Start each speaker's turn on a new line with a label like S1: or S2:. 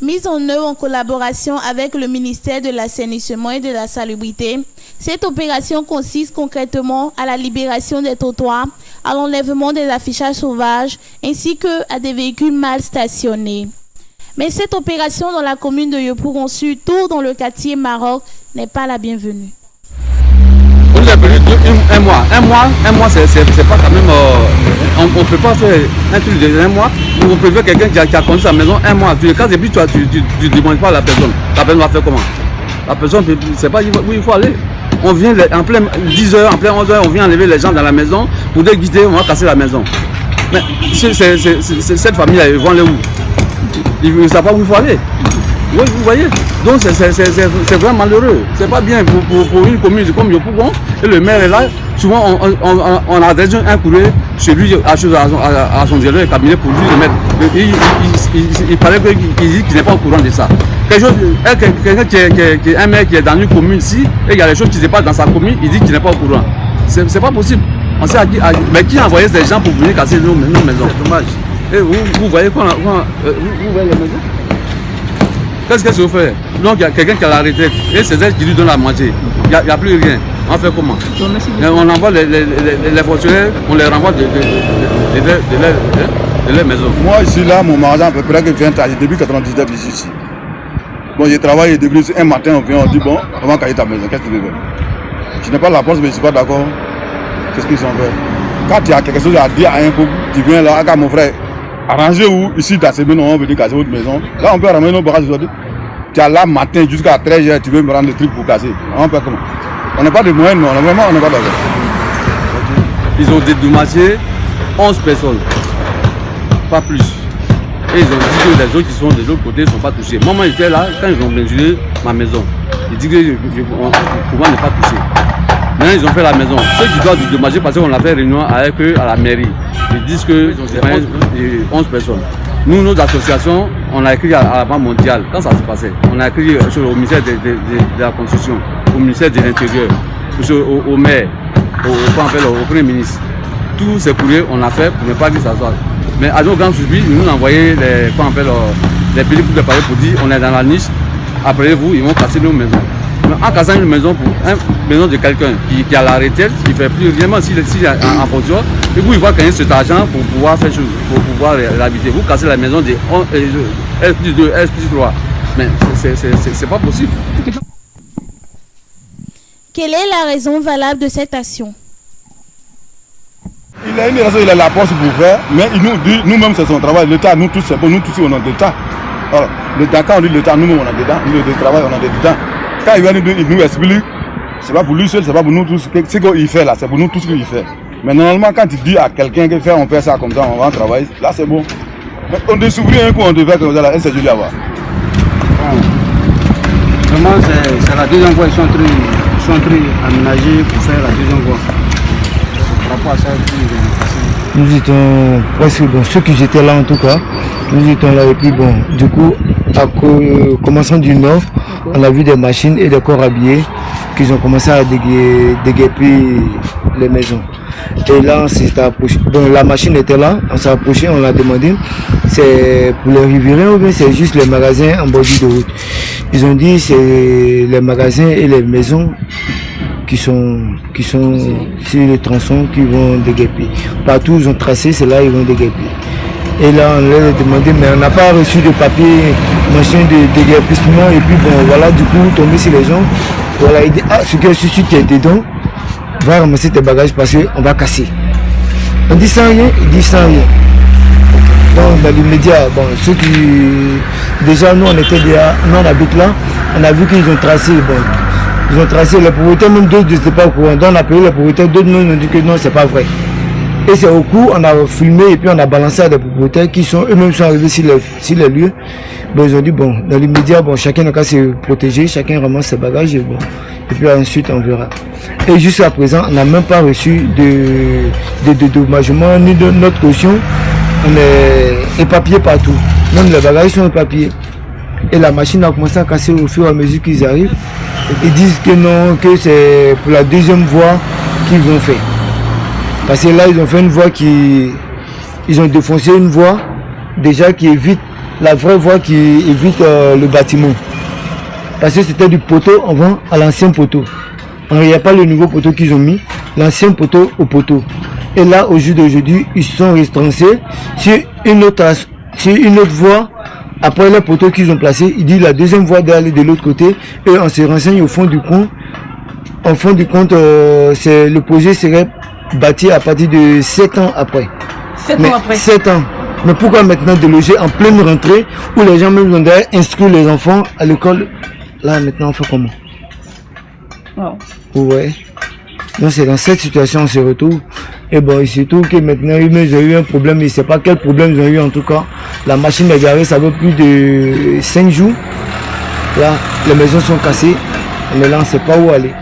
S1: Mise en œuvre en collaboration avec le ministère de l'Assainissement et de la Salubrité, cette opération consiste concrètement à la libération des trottoirs, à l'enlèvement des affichages sauvages ainsi qu'à des véhicules mal stationnés. Mais cette opération dans la commune de Yopougon, surtout dans le quartier Maroc, n'est pas la bienvenue.
S2: On nous a perdu un mois, c'est pas quand même. On ne peut pas faire un truc de un mois. On préfère quelqu'un qui a construit sa maison un mois. Tu le casses et puis tu ne demandes pas à la personne. La personne va faire comment? La personne ne sait pas où il faut aller. On vient en plein 10h, en plein 11h, on vient enlever les gens dans la maison pour les guider, on va casser la maison. Mais cette famille-là, ils vont aller où? Ils ne savent pas où il faut aller. Oui, vous voyez. Donc c'est vraiment malheureux. C'est pas bien pour une commune comme Yopougon. Et le maire est là. Souvent on adresse un courrier chez lui à son directeur de cabinet pour lui le mettre. Il paraît qu'il dit qu'il n'est pas au courant de ça. Quelqu'un qui est un maire qui est dans une commune ici et il y a des choses qui se passent dans sa commune, il dit qu'il n'est pas au courant. C'est pas possible. On sait mais qui a envoyé ces gens pour venir casser nos maisons? C'est dommage. Et vous voyez vous voyez les maisons? Qu'est-ce que vous faites? Donc il y a quelqu'un qui a la retraite et c'est elle qui lui donne la moitié. Il n'y a plus rien. On fait comment? On envoie les fonctionnaires, on les renvoie de leur maison.
S3: Moi ici là, mon magasin à peu près que 20 ans, depuis 99 ici. Bon, je travaille depuis un matin, on vient, on dit bon, on va cailler ta maison, qu'est-ce que tu veux? Je n'ai pas la réponse, mais je ne suis pas d'accord. Qu'est-ce qu'ils ont fait? Quand il y a quelque chose à dire à un couple, tu viens là, à mon frère. Arrangez-vous ici dans ces maisons, on veut dire casser votre maison. Là, on peut ramener nos bagages aujourd'hui. Tu as là matin jusqu'à 13h, tu veux me rendre des trucs pour casser. On peut comment? On n'a pas de moyens, non, vraiment, on n'a pas d'argent.
S2: Ils ont dédommagé 11 personnes, pas plus. Et ils ont dit que les autres qui sont de l'autre côté ne sont pas touchés. Moi, j'étais là quand ils ont mesuré ma maison. Ils disent que pour moi, n'est pas touché. Maintenant, ils ont fait la maison. Ceux qui doivent dédommager, parce qu'on a fait réunion avec eux à la mairie. Ils disent que 11 personnes. Nous, nos associations, on a écrit à la Banque mondiale. Quand ça se passait, on a écrit au ministère de la Construction, au ministère de l'Intérieur, au maire, au Premier ministre. Tous ces courriers, on a fait pour ne pas que ça soit. Mais à nos grands surprises, ils nous ont envoyé les billets pour parler pour dire on est dans la niche. Après vous, ils vont casser nos maisons. En cassant une maison pour une maison de quelqu'un qui a la retraite, il ne fait plus rien s'il est en fonction, et vous il va gagner cet argent pour pouvoir faire chose, pour pouvoir l'habiter. Vous cassez la maison de S+2, S+3. Mais c'est pas possible.
S1: Quelle est la raison valable de cette action?
S3: Il a une raison, il a la force pour faire, mais il nous dit, nous-mêmes c'est son travail, l'État, nous tous, c'est bon, nous tous on a l'État. Alors, l'État, quand on dit l'État, nous-mêmes on a dedans, le travail on a dedans. Quand il vient il nous explique, c'est pas pour lui seul, c'est pas pour nous tous, ce qu'il fait là, c'est pour nous tous qu'il fait. Mais normalement, quand il dit à quelqu'un qu'il fait, on fait ça comme ça, on va travailler, là c'est bon. Mais on doit s'ouvrir un coup, on devait comme ça, là, et c'est joli à voir.
S4: Vraiment, c'est la deuxième fois, ils sont en train d'aménager pour faire la deuxième fois. Par rapport à ça,
S5: nous étions presque bon, ceux qui étaient là en tout cas, nous étions là et puis bon, du coup, commençant du nord, on a vu des machines et des corps habillés qui ont commencé à déguerpir les maisons. Et là, on s'est approché. Donc la machine était là, on s'est approché, on l'a demandé, c'est pour les riverains ou bien c'est juste les magasins en bordure de route. Ils ont dit c'est les magasins et les maisons qui sont sur les tronçons qui vont déguerpir. Partout où ils ont tracé, c'est là ils vont déguerpir. Et là, on leur a demandé, mais on n'a pas reçu de papier, machin de déguerpissement. Et puis bon, voilà, du coup, tomber sur les gens. Voilà, il dit, ah, ce que celui qui est dedans, va ramasser tes bagages parce qu'on va casser. On dit sans rien, il dit sans rien. Donc, dans l'immédiat, bon, ceux qui, déjà, nous, on était déjà, nous, on habite là, on a vu qu'ils ont tracé, bon, ils ont tracé les propriétaires, même d'autres, je ne sais pas au courant. Donc, on a payé les propriétaires, d'autres, nous, on a dit que non, c'est pas vrai. Et c'est au coup, on a filmé et puis on a balancé à des propriétaires qui sont eux-mêmes sont arrivés sur les lieux. Bon, ils ont dit, bon, dans l'immédiat, bon, chacun n'a qu'à se protéger, chacun ramasse ses bagages et bon. Et puis ensuite, on verra. Et jusqu'à présent, on n'a même pas reçu de dédommagement ni de notre caution. On est éparpillé partout. Même les bagages sont éparpillés. Et la machine a commencé à casser au fur et à mesure qu'ils arrivent. Ils disent que non, que c'est pour la deuxième voie qu'ils vont faire. Parce que là, ils ont fait une voie ils ont défoncé une voie déjà qui évite la vraie voie qui évite le bâtiment. Parce que c'était du poteau avant à l'ancien poteau. Il n'y a pas le nouveau poteau qu'ils ont mis, l'ancien poteau au poteau. Et là, au jour d'aujourd'hui, ils sont restrencés sur une autre voie. Après le poteau qu'ils ont placé, il dit la deuxième voie d'aller de l'autre côté. Et on se renseigne au fond du compte. En fond du compte, le projet serait bâti à partir de 7 ans après.
S6: 7 ans après.
S5: 7 ans. Mais pourquoi maintenant déloger en pleine rentrée où les gens même ont d'ailleurs inscrit les enfants à l'école? Là maintenant on fait comment?
S6: Wow.
S5: Ouais. Donc c'est dans cette situation on se retrouve. Et bon, il se trouve que maintenant ils ont eu un problème, je ne sais pas quel problème ils ont eu en tout cas. La machine est garée, ça veut plus de 5 jours. Là, les maisons sont cassées. Mais là on ne sait pas où aller.